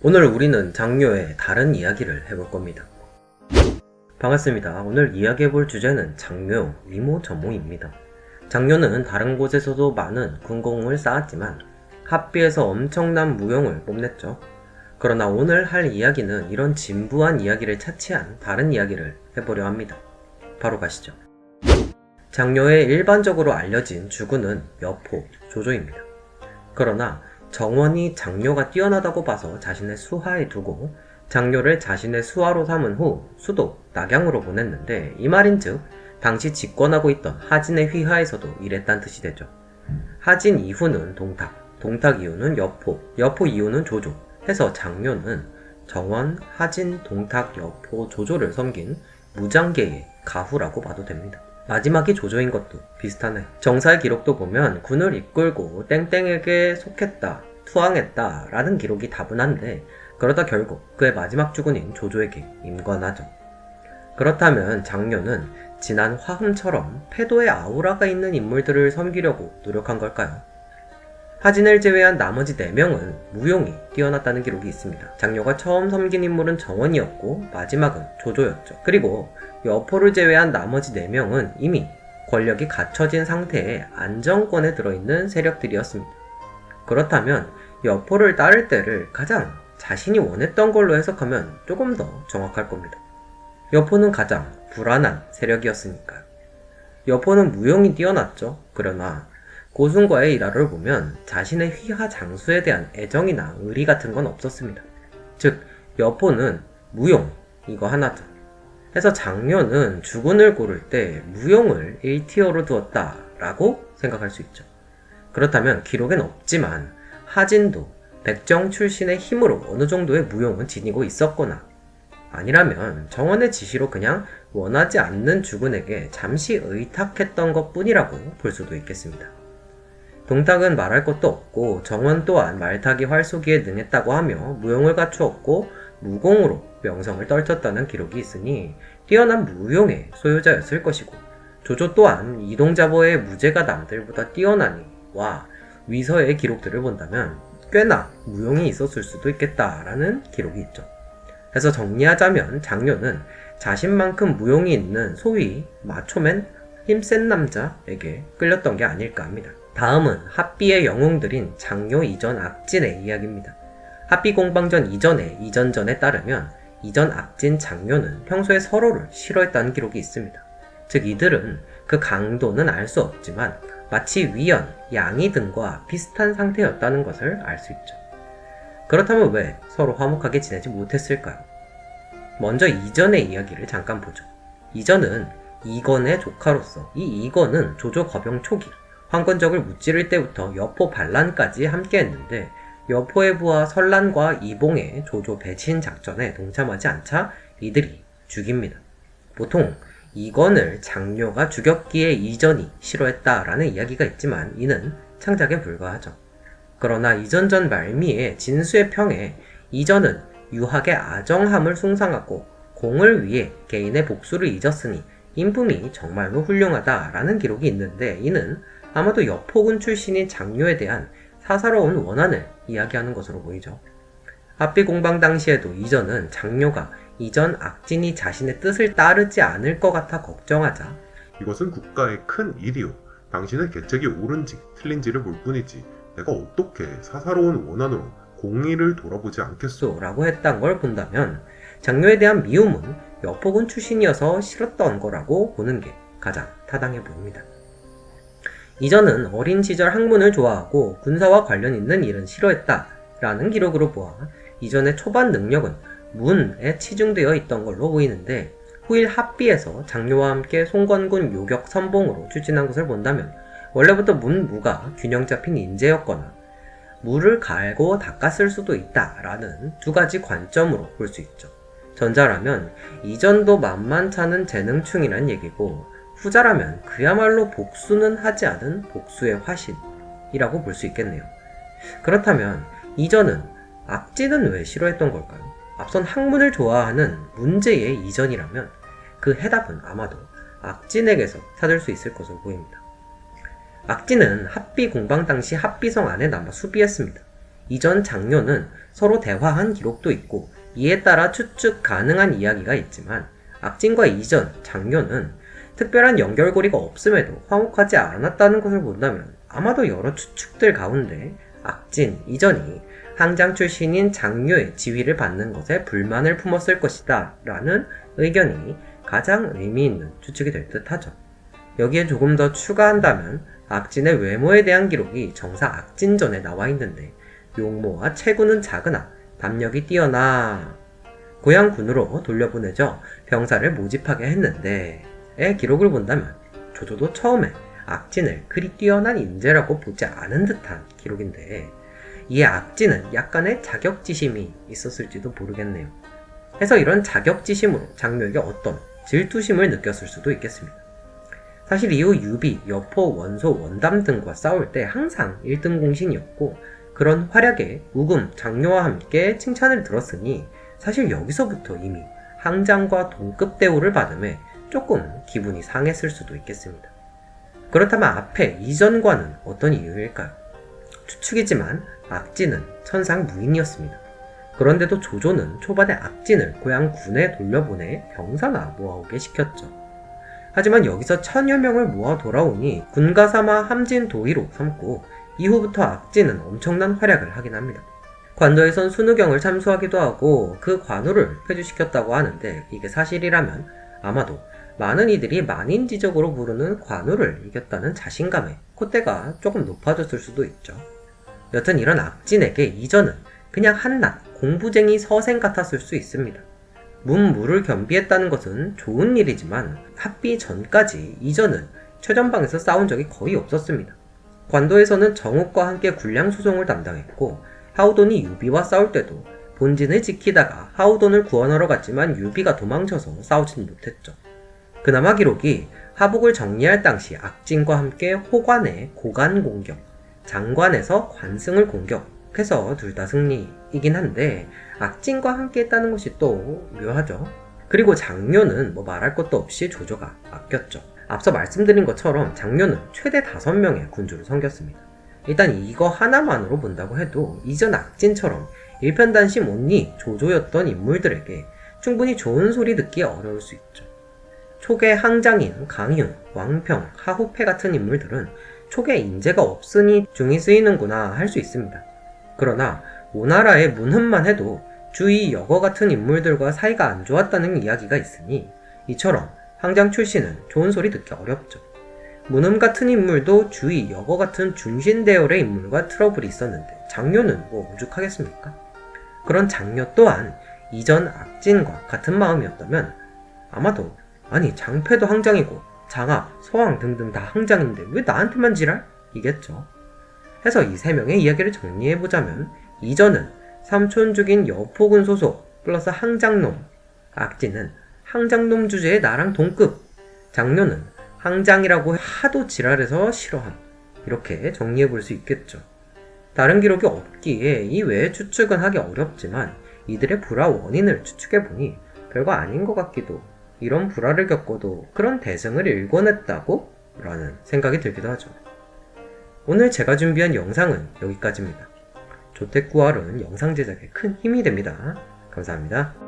오늘 우리는 장묘의 다른 이야기를 해볼 겁니다. 반갑습니다. 오늘 이야기해볼 주제는 장묘, 미모전모입니다. 장묘는 다른 곳에서도 많은 군공을 쌓았지만 합비에서 엄청난 무용을 뽐냈죠. 그러나 오늘 할 이야기는 이런 진부한 이야기를 차치한 다른 이야기를 해보려 합니다. 바로 가시죠. 장묘의 일반적으로 알려진 주군은 여포, 조조입니다. 그러나 정원이 장묘가 뛰어나다고 봐서 자신의 수하에 두고 장묘를 자신의 수하로 삼은 후 수도 낙양으로 보냈는데, 이 말인즉 당시 집권하고 있던 하진의 휘하에서도 이랬단 뜻이 되죠. 하진 이후는 동탁, 동탁 이후는 여포, 여포 이후는 조조 해서 장묘는 정원, 하진, 동탁, 여포, 조조를 섬긴 무장계의 가후라고 봐도 됩니다. 마지막이 조조인 것도 비슷하네. 정사의 기록도 보면 군을 이끌고 땡땡에게 속했다, 투항했다 라는 기록이 다분한데, 그러다 결국 그의 마지막 주군인 조조에게 임관하죠. 그렇다면 장묘는 지난 화흠처럼 패도의 아우라가 있는 인물들을 섬기려고 노력한 걸까요? 하진을 제외한 나머지 4명은 무용이 뛰어났다는 기록이 있습니다. 장묘가 처음 섬긴 인물은 정원이었고 마지막은 조조였죠. 그리고 여포를 제외한 나머지 4명은 이미 권력이 갖춰진 상태의 안정권에 들어있는 세력들이었습니다. 그렇다면 여포를 따를 때를 가장 자신이 원했던 걸로 해석하면 조금 더 정확할 겁니다. 여포는 가장 불안한 세력이었으니까요. 여포는 무용이 뛰어났죠. 그러나 고순과의 일화를 보면 자신의 휘하 장수에 대한 애정이나 의리 같은 건 없었습니다. 즉 여포는 무용 이거 하나죠. 해서 장묘는 주군을 고를 때 무용을 1티어로 두었다라고 생각할 수 있죠. 그렇다면 기록엔 없지만 하진도 백정 출신의 힘으로 어느 정도의 무용은 지니고 있었거나, 아니라면 정원의 지시로 그냥 원하지 않는 주군에게 잠시 의탁했던 것 뿐이라고 볼 수도 있겠습니다. 동탁은 말할 것도 없고 정원 또한 말타기 활쏘기에 능했다고 하며 무용을 갖추었고 무공으로 명성을 떨쳤다는 기록이 있으니 뛰어난 무용의 소유자였을 것이고, 조조 또한 이동자보의 무제가 남들보다 뛰어나니 와 위서의 기록들을 본다면 꽤나 무용이 있었을 수도 있겠다라는 기록이 있죠. 그래서 정리하자면 장묘는 자신만큼 무용이 있는 소위 마초맨, 힘센 남자에게 끌렸던 게 아닐까 합니다. 다음은 합비의 영웅들인 장묘 이전 악진의 이야기입니다. 합비 공방전 이전의 이전전에 따르면 이전 악진 장묘는 평소에 서로를 싫어했다는 기록이 있습니다. 즉 이들은 그 강도는 알 수 없지만 마치 위연, 양이 등과 비슷한 상태였다는 것을 알 수 있죠. 그렇다면 왜 서로 화목하게 지내지 못했을까요? 먼저 이전의 이야기를 잠깐 보죠. 이전은 이건의 조카로서, 이 이건은 조조 거병 초기 황건적을 무찌를 때부터 여포 반란까지 함께 했는데, 여포의 부하 설란과 이봉의 조조 배신 작전에 동참하지 않자 이들이 죽입니다. 보통 이건을 장묘가 죽였기에 이전이 싫어했다라는 이야기가 있지만 이는 창작에 불과하죠. 그러나 이전전 말미에 진수의 평에 이전은 유학의 아정함을 숭상하고 공을 위해 개인의 복수를 잊었으니 인품이 정말로 훌륭하다라는 기록이 있는데, 이는 아마도 여포군 출신인 장묘에 대한 사사로운 원한을 이야기하는 것으로 보이죠. 합비 공방 당시에도 이전은 장묘가 이전 악진이 자신의 뜻을 따르지 않을 것 같아 걱정하자 이것은 국가의 큰 일이요. 당신의 계책이 옳은지 틀린지를 볼 뿐이지 내가 어떻게 사사로운 원한으로 공의를 돌아보지 않겠소 라고 했단 걸 본다면 장묘에 대한 미움은 여포군 출신이어서 싫었던 거라고 보는 게 가장 타당해 보입니다. 이전은 어린 시절 학문을 좋아하고 군사와 관련 있는 일은 싫어했다라는 기록으로 보아 이전의 초반 능력은 문에 치중되어 있던 걸로 보이는데, 후일 합비에서 장묘와 함께 송건군 요격 선봉으로 추진한 것을 본다면 원래부터 문무가 균형 잡힌 인재였거나 무를 갈고 닦았을 수도 있다라는 두 가지 관점으로 볼 수 있죠. 전자라면 이전도 만만찮은 재능충이란 얘기고, 후자라면 그야말로 복수는 하지 않은 복수의 화신이라고 볼 수 있겠네요. 그렇다면 이전은 악진은 왜 싫어했던 걸까요? 앞선 학문을 좋아하는 문제의 이전이라면 그 해답은 아마도 악진에게서 찾을 수 있을 것으로 보입니다. 악진은 합비 공방 당시 합비성 안에 남아 수비했습니다. 이전 장료는 서로 대화한 기록도 있고 이에 따라 추측 가능한 이야기가 있지만 악진과 이전 장료는 특별한 연결고리가 없음에도 화목하지 않았다는 것을 본다면 아마도 여러 추측들 가운데 악진, 이전이 항장 출신인 장료의 지위를 받는 것에 불만을 품었을 것이다 라는 의견이 가장 의미 있는 추측이 될 듯하죠. 여기에 조금 더 추가한다면 악진의 외모에 대한 기록이 정사 악진전에 나와 있는데 용모와 체구는 작으나 담력이 뛰어나 고향군으로 돌려보내져 병사를 모집하게 했는데 의 기록을 본다면 조조도 처음에 악진을 그리 뛰어난 인재라고 보지 않은 듯한 기록인데 이에 악진은 약간의 자격지심이 있었을지도 모르겠네요. 해서 이런 자격지심으로 장묘에게 어떤 질투심을 느꼈을 수도 있겠습니다. 사실 이후 유비, 여포, 원소, 원담 등과 싸울 때 항상 1등 공신이었고 그런 활약에 우금, 장료와 함께 칭찬을 들었으니 사실 여기서부터 이미 항장과 동급 대우를 받음에 조금 기분이 상했을 수도 있겠습니다. 그렇다면 앞에 이전과는 어떤 이유일까요? 추측이지만 악진은 천상 무인이었습니다. 그런데도 조조는 초반에 악진을 고향 군에 돌려보내 병사나 모아오게 시켰죠. 하지만 여기서 1000여 명을 모아 돌아오니 군가 삼아 함진 도의로 삼고 이후부터 악진은 엄청난 활약을 하긴 합니다. 관도에선 순우경을 참수하기도 하고 그 관우를 폐주시켰다고 하는데 이게 사실이라면 아마도 많은 이들이 만인지적으로 부르는 관우를 이겼다는 자신감에 콧대가 조금 높아졌을 수도 있죠. 여튼 이런 악진에게 이전은 그냥 한낱 공부쟁이 서생 같았을 수 있습니다. 문무를 겸비했다는 것은 좋은 일이지만 합비 전까지 이전은 최전방에서 싸운 적이 거의 없었습니다. 관도에서는 정욱과 함께 군량 수송을 담당했고 하우돈이 유비와 싸울 때도 본진을 지키다가 하우돈을 구원하러 갔지만 유비가 도망쳐서 싸우진 못했죠. 그나마 기록이 하북을 정리할 당시 악진과 함께 호관의 고관 공격, 장관에서 관승을 공격해서 둘 다 승리이긴 한데 악진과 함께 했다는 것이 또 묘하죠. 그리고 장료는 말할 것도 없이 조조가 아꼈죠. 앞서 말씀드린 것처럼 장료는 최대 5명의 군주를 섬겼습니다. 일단 이거 하나만으로 본다고 해도 이전 악진처럼 일편단심 온리 조조였던 인물들에게 충분히 좋은 소리 듣기 어려울 수 있죠. 초계 항장인 강윤, 왕평, 하후패 같은 인물들은 초계 인재가 없으니 중이 쓰이는구나 할 수 있습니다. 그러나 오나라의 문흠만 해도 주의 여거 같은 인물들과 사이가 안 좋았다는 이야기가 있으니 이처럼 항장 출신은 좋은 소리 듣기 어렵죠. 문흠 같은 인물도 주의 여거 같은 중신 대열의 인물과 트러블이 있었는데 장료는 오죽하겠습니까? 그런 장료 또한 이전 악진과 같은 마음이었다면 아마도 아니 장패도 항장이고 장압, 서왕 등등 다 항장인데 왜 나한테만 지랄? 이겠죠. 해서 이 3명의 이야기를 정리해보자면 이전은 삼촌 죽인 여포군 소속 플러스 항장놈, 악진은 항장놈 주제에 나랑 동급, 장료는 항장이라고 하도 지랄해서 싫어함. 이렇게 정리해볼 수 있겠죠. 다른 기록이 없기에 이 외의 추측은 하기 어렵지만 이들의 불화 원인을 추측해보니 별거 아닌 것 같기도, 이런 불화를 겪고도 그런 대승을 일궈냈다고? 라는 생각이 들기도 하죠. 오늘 제가 준비한 영상은 여기까지입니다. 조택구할은 영상 제작에 큰 힘이 됩니다. 감사합니다.